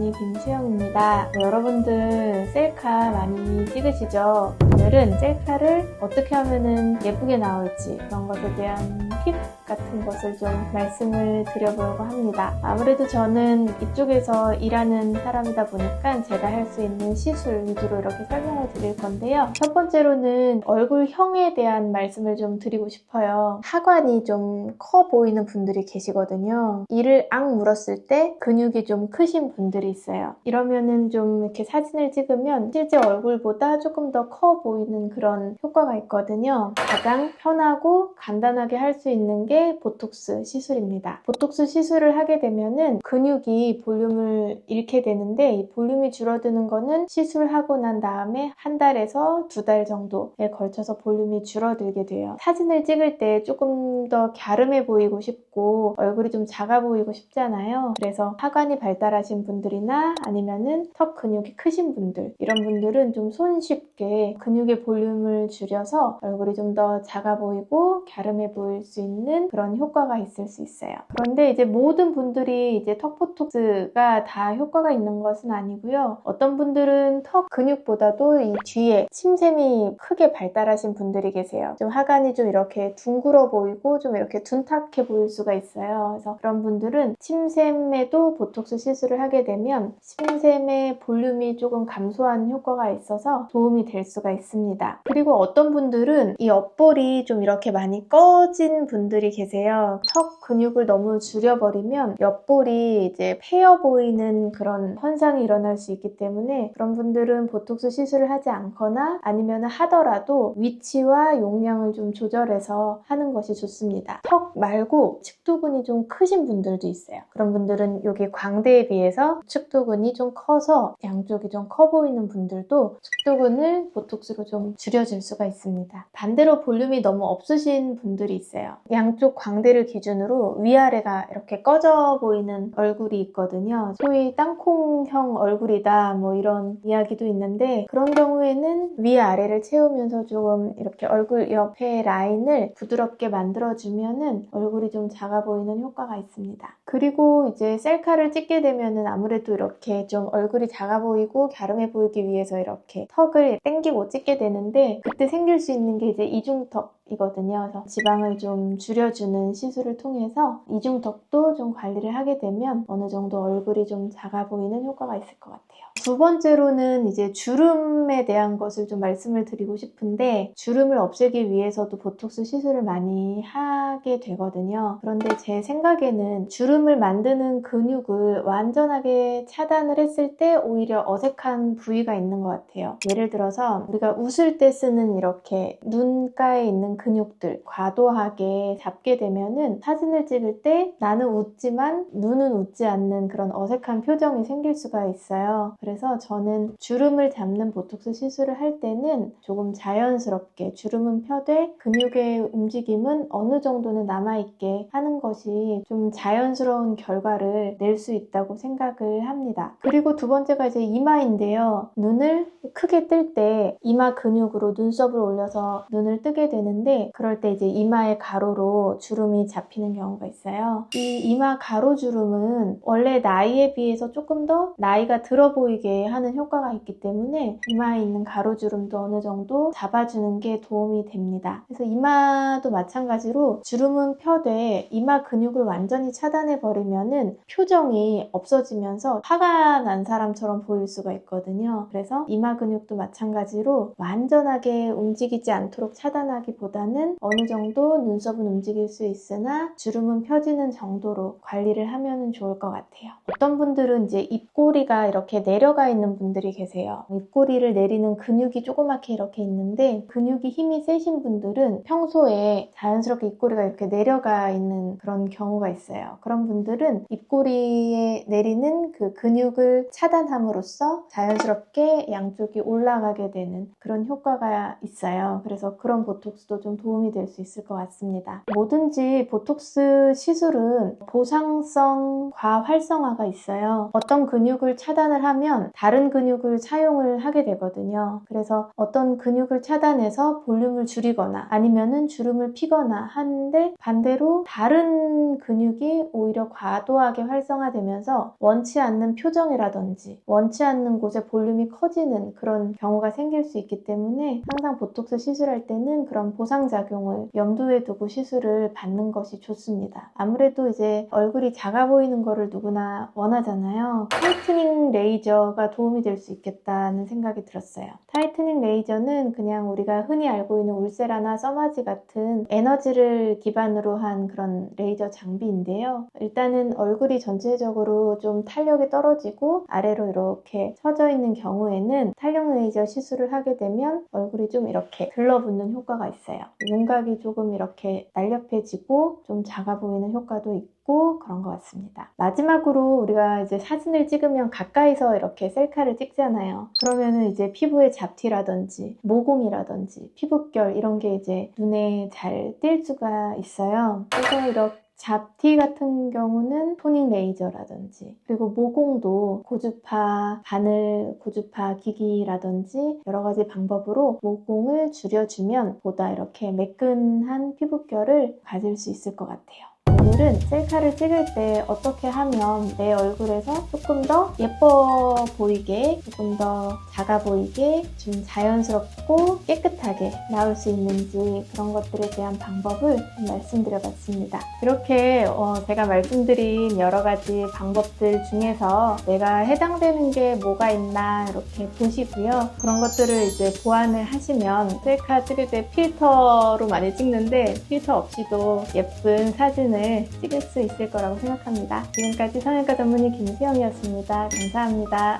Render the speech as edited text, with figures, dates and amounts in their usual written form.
언니 김수영입니다. 여러분들 셀카 많이 찍으시죠? 오늘은 셀카를 어떻게 하면 예쁘게 나올지 그런 것에 대한 팁 같은 것을 좀 말씀을 드려보려고 합니다. 아무래도 저는 이쪽에서 일하는 사람이다 보니까 제가 할 수 있는 시술 위주로 이렇게 설명을 드릴 건데요. 첫 번째로는 얼굴형에 대한 말씀을 좀 드리고 싶어요. 하관이 좀 커 보이는 분들이 계시거든요. 이를 악 물었을 때 근육이 좀 크신 분들이 있어요. 이러면은 좀 이렇게 사진을 찍으면 실제 얼굴보다 조금 더 커 보이는 그런 효과가 있거든요. 가장 편하고 간단하게 할 수 있는 게 보톡스 시술입니다. 보톡스 시술을 하게 되면은 근육이 볼륨을 잃게 되는데 이 볼륨이 줄어드는 거는 시술하고 난 다음에 한 달에서 두 달 정도에 걸쳐서 볼륨이 줄어들게 돼요. 사진을 찍을 때 조금 더 갸름해 보이고 싶고 얼굴이 좀 작아 보이고 싶잖아요. 그래서 하관이 발달하신 분들이나 아니면은 턱 근육이 크신 분들, 이런 분들은 좀 손쉽게 근육의 볼륨을 줄여서 얼굴이 좀 더 작아 보이고 갸름해 보일 수 있는 그런 효과가 있을 수 있어요. 그런데 이제 모든 분들이 이제 턱 보톡스가 다 효과가 있는 것은 아니고요. 어떤 분들은 턱 근육보다도 이 뒤에 침샘이 크게 발달하신 분들이 계세요. 좀 하관이 좀 이렇게 둥글어 보이고 좀 이렇게 둔탁해 보일 수가 있어요. 그래서 그런 분들은 침샘에도 보톡스 시술을 하게 되면 침샘의 볼륨이 조금 감소하는 효과가 있어서 도움이 될 수가 있습니다. 그리고 어떤 분들은 이 옆볼이 좀 이렇게 많이 꺼진 분들이 계세요. 턱 근육을 너무 줄여버리면 옆볼이 이제 패여 보이는 그런 현상이 일어날 수 있기 때문에 그런 분들은 보톡스 시술을 하지 않거나 아니면 하더라도 위치와 용량을 좀 조절해서 하는 것이 좋습니다. 턱 말고 측두근이 좀 크신 분들도 있어요. 그런 분들은 여기 광대에 비해서 측두근이 좀 커서 양쪽이 좀 커 보이는 분들도 측두근을 보톡스로 좀 줄여줄 수가 있습니다. 반대로 볼륨이 너무 없으신 분들이 있어요. 양쪽 광대를 기준으로 위아래가 이렇게 꺼져 보이는 얼굴이 있거든요. 소위 땅콩형 얼굴이다 뭐 이런 이야기도 있는데 그런 경우에는 위아래를 채우면서 조금 이렇게 얼굴 옆에 라인을 부드럽게 만들어주면은 얼굴이 좀 작아 보이는 효과가 있습니다. 그리고 이제 셀카를 찍게 되면은 아무래도 이렇게 좀 얼굴이 작아 보이고 갸름해 보이기 위해서 이렇게 턱을 당기고 찍게 되는데 그때 생길 수 있는 게 이제 이중턱이거든요. 그래서 지방을 좀 줄여주는 시술을 통해서 이중턱도 좀 관리를 하게 되면 어느 정도 얼굴이 좀 작아 보이는 효과가 있을 것 같아요. 두 번째로는 이제 주름에 대한 것을 좀 말씀을 드리고 싶은데 주름을 없애기 위해서도 보톡스 시술을 많이 하게 되거든요. 그런데 제 생각에는 주름을 만드는 근육을 완전하게 차단을 했을 때 오히려 어색한 부위가 있는 것 같아요. 예를 들어서 우리가 웃을 때 쓰는 이렇게 눈가에 있는 근육들 과도하게 잡게 되면은 사진을 찍을 때 나는 웃지만 눈은 웃지 않는 그런 어색한 표정이 생길 수가 있어요. 그래서 저는 주름을 잡는 보톡스 시술을 할 때는 조금 자연스럽게 주름은 펴되 근육의 움직임은 어느 정도는 남아있게 하는 것이 좀 자연스러운 결과를 낼 수 있다고 생각을 합니다. 그리고 두 번째가 이제 이마인데요. 눈을 크게 뜰 때 이마 근육으로 눈썹을 올려서 눈을 뜨게 되는데 그럴 때 이제 이마의 가로로 주름이 잡히는 경우가 있어요. 이 이마 가로주름은 원래 나이에 비해서 조금 더 나이가 들어 보이게 하는 효과가 있기 때문에 이마에 있는 가로주름도 어느 정도 잡아주는 게 도움이 됩니다. 그래서 이마도 마찬가지로 주름은 펴되 이마 근육을 완전히 차단해버리면은 표정이 없어지면서 화가 난 사람처럼 보일 수가 있거든요. 그래서 이마 근육도 마찬가지로 완전하게 움직이지 않도록 차단하기보다는 어느 정도 눈썹은 움직일 수 있으나 주름은 펴지는 정도로 관리를 하면 좋을 것 같아요. 어떤 분들은 이제 입꼬리가 이렇게 내려가 있는 분들이 계세요. 입꼬리를 내리는 근육이 조그맣게 이렇게 있는데 근육이 힘이 세신 분들은 평소에 자연스럽게 입꼬리가 이렇게 내려가 있는 그런 경우가 있어요. 그런 분들은 입꼬리에 내리는 그 근육을 차단함으로써 자연스럽게 양쪽이 올라가게 되는 그런 효과가 있어요. 그래서 그런 보톡스도 좀 도움이 될 수 있을 것 같습니다. 뭐든지 보톡스 시술은 보상성 과활성화가 있어요. 어떤 근육을 차단을 하면 다른 근육을 사용을 하게 되거든요. 그래서 어떤 근육을 차단해서 볼륨을 줄이거나 아니면은 주름을 피거나 하는데 반대로 다른 근육이 오히려 과도하게 활성화되면서 원치 않는 표정이라든지 원치 않는 곳에 볼륨이 커지는 그런 경우가 생길 수 있기 때문에 항상 보톡스 시술할 때는 그런 보상작용을 염두에 두고 시술을 받는 것이 좋습니다. 아무래도 이제 얼굴이 작아 보이는 거를 누구나 원하잖아요. 타이트닝 레이저가 도움이 될 수 있겠다는 생각이 들었어요. 타이트닝 레이저는 그냥 우리가 흔히 알고 있는 울세라나 써마지 같은 에너지를 기반으로 한 그런 레이저 장비인데요. 일단은 얼굴이 전체적으로 좀 탄력이 떨어지고 아래로 이렇게 처져 있는 경우에는 탄력 레이저 시술을 하게 되면 얼굴이 좀 이렇게 들러붙는 효과가 있어요. 윤곽이 조금 이렇게 날렵해지고 좀 작아 보이는 효과도 있고 그런 것 같습니다. 마지막으로 우리가 이제 사진을 찍으면 가까이서 이렇게 셀카를 찍잖아요. 그러면은 이제 피부의 잡티라든지 모공이라든지 피부결 이런 게 이제 눈에 잘 띌 수가 있어요. 그래서 이렇게 잡티 같은 경우는 토닝 레이저라든지 그리고 모공도 고주파, 바늘 고주파 기기라든지 여러 가지 방법으로 모공을 줄여주면 보다 이렇게 매끈한 피부결을 가질 수 있을 것 같아요. 오늘은 셀카를 찍을 때 어떻게 하면 내 얼굴에서 조금 더 예뻐 보이게, 조금 더 작아 보이게, 좀 자연스럽고 깨끗하게 나올 수 있는지 그런 것들에 대한 방법을 말씀드려봤습니다. 이렇게 제가 말씀드린 여러 가지 방법들 중에서 내가 해당되는 게 뭐가 있나 이렇게 보시고요. 그런 것들을 이제 보완을 하시면 셀카 찍을 때 필터로 많이 찍는데 필터 없이도 예쁜 사진을 찍을 수 있을 거라고 생각합니다. 지금까지 성형외과 전문의 김수영이었습니다. 감사합니다.